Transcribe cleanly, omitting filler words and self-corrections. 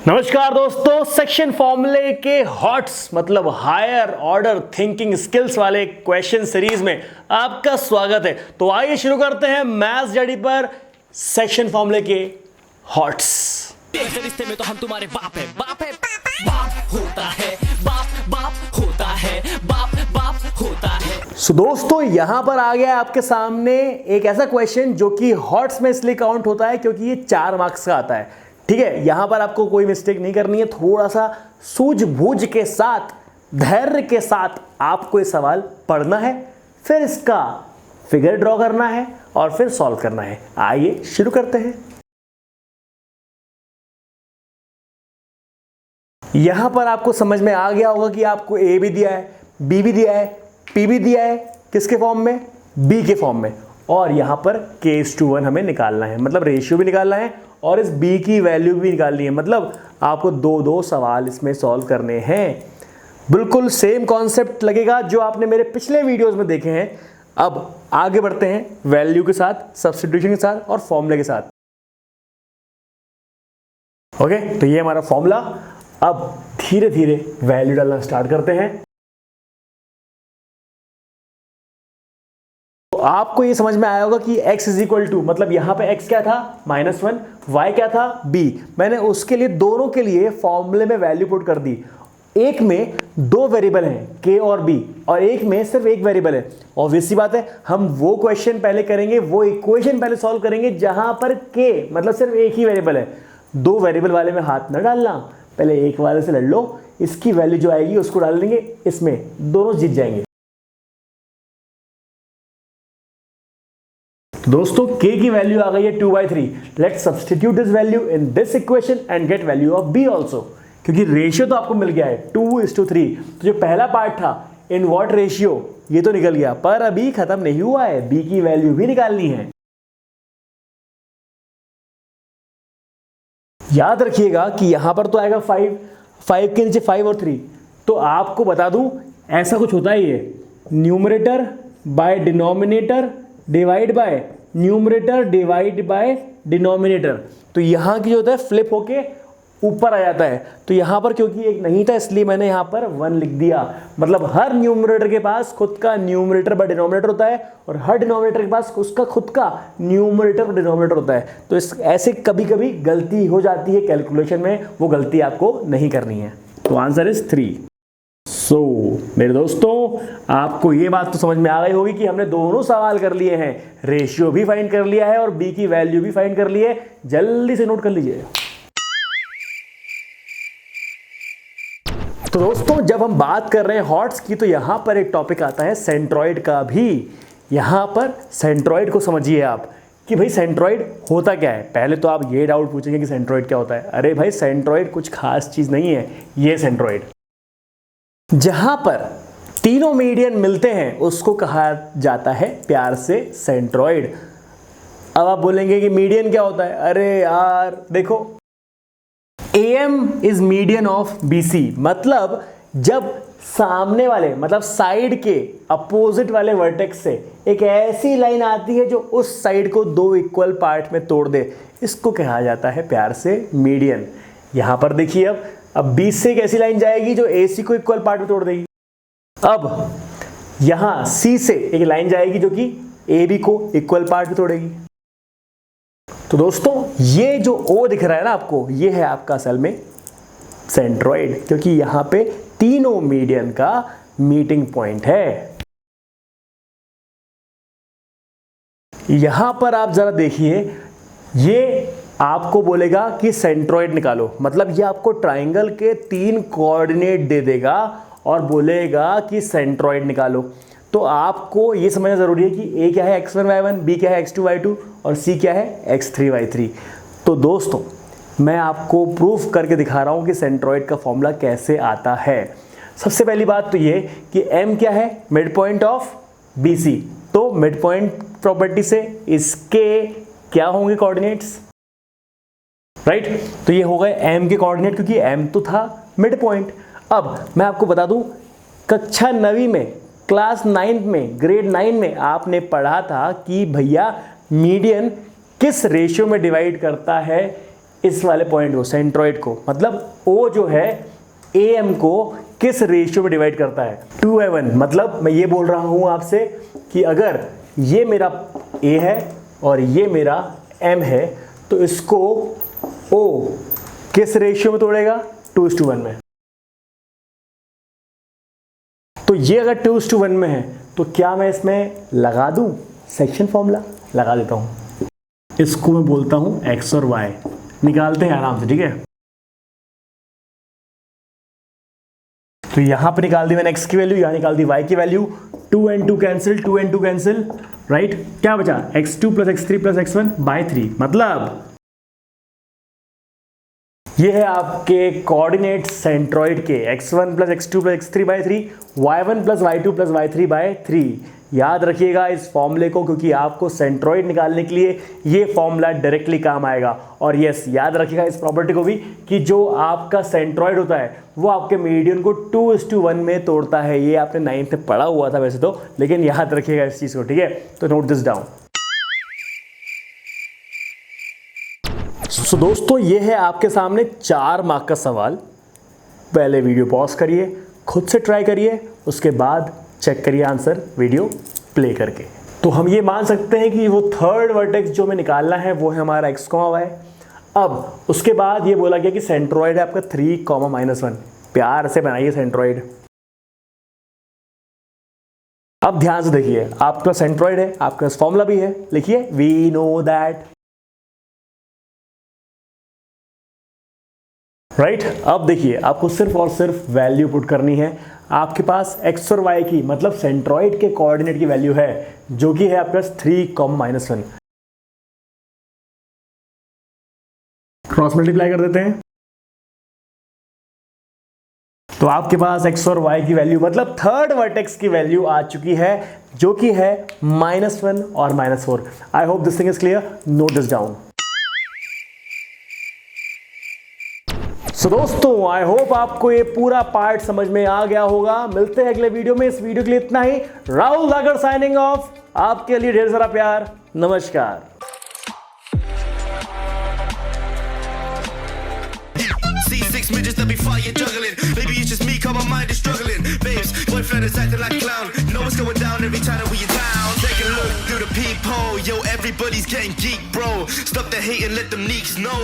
नमस्कार दोस्तों, सेक्शन फॉर्मूले के हॉट्स मतलब हायर ऑर्डर थिंकिंग स्किल्स वाले क्वेश्चन सीरीज में आपका स्वागत है। तो आइए शुरू करते हैं मैथ्स जड़ी पर सेक्शन फॉर्मूले के हॉट्स। रिश्ते में तो हम तुम्हारे बाप है, बाप है, बाप होता है, बाप होता है, बाप होता है। सो दोस्तों, यहां पर आ गया आपके सामने एक ऐसा क्वेश्चन जो कि हॉट्स में इसलिए काउंट होता है क्योंकि ये 4 मार्क्स का आता है। ठीक है, यहां पर आपको कोई मिस्टेक नहीं करनी है, थोड़ा सा सूझबूझ के साथ, धैर्य के साथ आपको ये सवाल पढ़ना है, फिर इसका फिगर ड्रॉ करना है और फिर सॉल्व करना है। आइए शुरू करते हैं। यहां पर आपको समझ में आ गया होगा कि आपको ए भी दिया है, बी भी दिया है, पी भी दिया है, किसके फॉर्म में? बी के फॉर्म में। और यहां पर k/1 हमें निकालना है, मतलब रेशियो भी निकालना है और इस b की वैल्यू भी निकालनी है। मतलब आपको दो सवाल इसमें सॉल्व करने हैं। बिल्कुल सेम कॉन्सेप्ट लगेगा जो आपने मेरे पिछले वीडियोस में देखे हैं। अब आगे बढ़ते हैं वैल्यू के साथ, सब्स्टिट्यूशन के साथ और फॉर्मूले के साथ। ओके, तो ये हमारा फॉर्मूला। अब धीरे धीरे वैल्यू डालना स्टार्ट करते हैं। तो आपको ये समझ में आया होगा कि x इज इक्वल टू, मतलब यहां पे x क्या था? -1, y क्या था? b। मैंने उसके लिए, दोनों के लिए फॉर्मूले में वैल्यू पुट कर दी। एक में 2 वेरिएबल हैं k और b, और एक में सिर्फ एक वेरिएबल है। ऑब्वियस सी बात है, हम वो क्वेश्चन पहले करेंगे, वो इक्वेशन पहले सॉल्व करेंगे जहां पर k मतलब सिर्फ एक ही वेरिएबल है। 2 वेरिएबल वाले में हाथ न डालना, पहले एक वाले से लड़ लो, इसकी वैल्यू जो आएगी उसको डाल देंगे इसमें, दोनों जीत जाएंगे। दोस्तों, k की वैल्यू आ गई है 2/3। Let's substitute this value in this equation and get value of b also. क्योंकि रेशियो तो आपको मिल गया है 2:3। तो जो पहला पार्ट था इन व्हाट रेशियो, ये तो निकल गया, पर अभी खत्म नहीं हुआ है, b की वैल्यू भी निकालनी है। याद रखिएगा कि यहां पर तो आएगा 5 के नीचे 5 और 3। तो आपको बता दूं, ऐसा कुछ होता है, ये numerator by denominator divide by numerator divide by denominator. तो यहां की जो होता है फ्लिप होके ऊपर आ जाता है। तो यहां पर क्योंकि एक नहीं था इसलिए मैंने यहां पर 1 लिख दिया। मतलब हर न्यूमरेटर के पास खुद का न्यूमरेटर बाय डिनोमिनेटर होता है और हर डिनोमिनेटर के पास उसका खुद का न्यूमरेटर बाय डिनोमिनेटर होता है। तो इस ऐसे कभी कभी गलती हो जाती है कैलकुलेशन में, वो गलती आपको नहीं करनी है। तो आंसर इज 3। सो मेरे दोस्तों, आपको ये बात तो समझ में आ गई होगी कि हमने दोनों सवाल कर लिए हैं, रेशियो भी फाइंड कर लिया है और b की वैल्यू भी फाइंड कर ली है। जल्दी से नोट कर लीजिए। तो दोस्तों, जब हम बात कर रहे हैं हॉट्स की, तो यहां पर एक टॉपिक आता है सेंट्रॉइड का भी। यहां पर सेंट्रॉइड को समझिए आप कि भाई सेंट्रॉइड होता क्या है। पहले तो आप ये डाउट पूछेंगे कि सेंट्रॉइड क्या होता है। अरे भाई, सेंट्रॉइड कुछ खास चीज नहीं है। ये सेंट्रॉइड जहां पर तीनों मीडियन मिलते हैं उसको कहा जाता है प्यार से सेंट्रॉइड। अब आप बोलेंगे कि मीडियन क्या होता है? अरे यार देखो, AM is median of BC। मतलब जब सामने वाले, मतलब साइड के अपोजिट वाले वर्टेक्स से एक ऐसी लाइन आती है जो उस साइड को 2 इक्वल पार्ट में तोड़ दे, इसको कहा जाता है प्यार से मीडियन। यहां पर देखिए, अब B से एक ऐसी लाइन जाएगी जो AC को इक्वल पार्ट में तोड़ देगी। अब यहां C से एक लाइन जाएगी जो कि AB को इक्वल पार्ट में तोड़ेगी। तो दोस्तों, ये जो O दिख रहा है ना आपको, ये है आपका असल में सेंट्रॉइड, क्योंकि यहां पे तीनों मीडियन का मीटिंग पॉइंट है। यहां पर आप जरा देखिए, ये आपको बोलेगा कि सेंट्रॉइड निकालो। मतलब ये आपको ट्राइंगल के 3 कोऑर्डिनेट दे देगा और बोलेगा कि सेंट्रॉइड निकालो। तो आपको ये समझना जरूरी है कि A क्या है x1 y1, B क्या है x2 y2 और C क्या है x3 y3। तो दोस्तों, मैं आपको प्रूफ करके दिखा रहा हूं कि सेंट्रॉइड का फॉर्मूला कैसे आता है। सबसे पहली बात तो ये कि M क्या है? Mid point of BC। तो मिड पॉइंट प्रॉपर्टी से इसके क्या होंगे कोऑर्डिनेट्स? राइट, तो ये हो गए M के कोऑर्डिनेट, क्योंकि M तो था मिड पॉइंट। अब मैं आपको बता दूं, कक्षा 9वीं में, क्लास 9 में, ग्रेड 9 में आपने पढ़ा था कि भैया मीडियन किस रेशियो में डिवाइड करता है इस वाले पॉइंट को, सेंट्रॉइड को, मतलब ओ जो है AM को किस रेशियो में डिवाइड करता है, 2:1। मतलब मैं ये बोल रहा हूँ आपसे कि अगर ये मेरा A है और ये मेरा M है, तो इसको O किस रेशियो में तोड़ेगा, 2:1 में। तो ये अगर 2:1 में है तो क्या मैं इसमें लगा दूं सेक्शन फॉर्मूला? लगा देता हूं। इसको मैं बोलता हूं x और y, निकालते हैं आराम से, ठीक है। तो यहां पे निकाल दी मैंने x की वैल्यू, यहां निकाल दी y की value, 2 and 2 cancel, 2 and 2 cancel, right. क्या बचा, x2 + x3 + x1 / 3। मतलब ये है आपके कोऑर्डिनेट सेंट्रॉइड के, x1 + x2 + x3 / 3, y1 + y2 + y3 / 3। याद रखिएगा इस फॉर्मूले को, क्योंकि आपको सेंट्रॉइड निकालने के लिए ये फॉर्मूला डायरेक्टली काम आएगा। और यस, याद रखिएगा इस प्रॉपर्टी को भी कि जो आपका सेंट्रॉइड होता है वो आपके मीडियन को 2:1 में तोड़ता है। ये आपने 9th में पढ़ा हुआ था वैसे तो, लेकिन याद रखिएगा इस चीज़ को, ठीक है। तो नोट दिस डाउन। सो दोस्तों, ये है आपके सामने 4 मार्क का सवाल। पहले वीडियो पॉज करिए, खुद से ट्राई करिए, उसके बाद चेक करिए आंसर वीडियो प्ले करके। तो हम ये मान सकते हैं कि वो थर्ड वर्टेक्स जो हमें निकालना है वो है हमारा x, y। अब उसके बाद ये बोला गया कि सेंट्रॉइड है आपका 3, -1। प्यार से बनाइए सेंट्रॉइड। अब ध्यान से देखिए, आपका सेंट्रॉइड है, आपके पास फॉर्मूला भी है, लिखिए वी नो दैट, राइट। अब देखिए आपको सिर्फ और सिर्फ वैल्यू पुट करनी है। आपके पास x और y की, मतलब सेंट्रॉइड के कोऑर्डिनेट की वैल्यू है, जो कि है आपके पास 3, -1। क्रॉस मल्टीप्लाई कर देते हैं, तो आपके पास x और y की वैल्यू, मतलब थर्ड वर्टेक्स की वैल्यू आ चुकी है, जो कि है -1 और -4। I hope this thing is clear, note this down. So दोस्तों, आई होप आपको ये पूरा पार्ट समझ में आ गया होगा। मिलते हैं अगले वीडियो में। इस वीडियो के लिए इतना ही। Rahul Dhakar signing off. आपके लिए ढेर सारा प्यार, नमस्कार। C6 midgets that be fire juggling. Maybe it's just me, 'cause my mind is struggling. Babes, boyfriend is acting like a clown. Know what's going down every time that we in town. Take a look through the peephole. Yo, everybody's getting geek, bro. Stop the hate and let them leaks know.